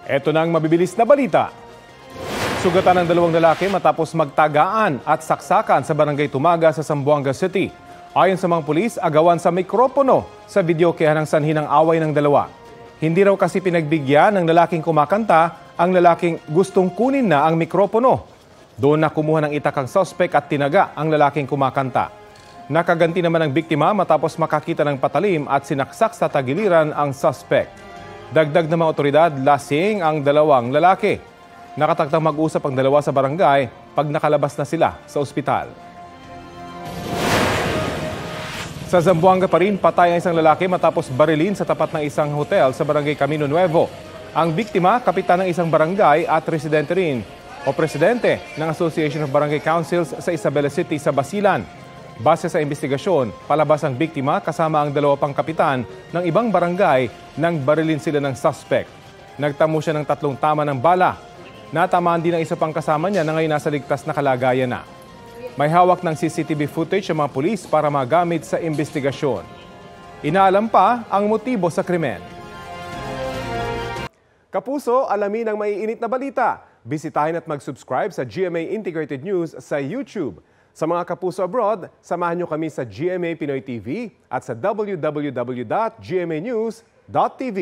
Ito na ang mabibilis na balita. Sugatan ng dalawang lalaki matapos magtagaan at saksakan sa barangay Tumaga sa Zamboanga City. Ayon sa mga pulis, agawan sa mikropono sa videokehan ng sanhi ng away ng dalawa. Hindi raw kasi pinagbigyan ng lalaking kumakanta ang lalaking gustong kunin na ang mikropono. Doon na kumuha ng itak ang suspect at tinaga ang lalaking kumakanta. Nakaganti naman ang biktima matapos makakita ng patalim at sinaksak sa tagiliran ang suspect. Dagdag ng mga otoridad, lasing ang dalawang lalaki. Nakataktang mag-usap ang dalawa sa barangay pag nakalabas na sila sa ospital. Sa Zamboanga pa rin, patay ang isang lalaki matapos barilin sa tapat ng isang hotel sa barangay Camino Nuevo. Ang biktima, kapitan ng isang barangay at residente rin o presidente ng Association of Barangay Councils sa Isabela City sa Basilan. Base sa investigasyon, palabas ang biktima kasama ang dalawa pang kapitan ng ibang barangay nang barilin sila ng suspect. Nagtamo siya ng 3 tama ng bala. Natamaan din ang isa pang kasama niya na ngayon nasa ligtas na kalagayan na. May hawak ng CCTV footage ang mga pulis para magamit sa investigasyon. Inaalam pa ang motibo sa krimen. Kapuso, alamin ang maiinit na balita. Bisitahin at mag-subscribe sa GMA Integrated News sa YouTube. Sa mga kapuso abroad, samahan niyo kami sa GMA Pinoy TV at sa www.gmanews.tv.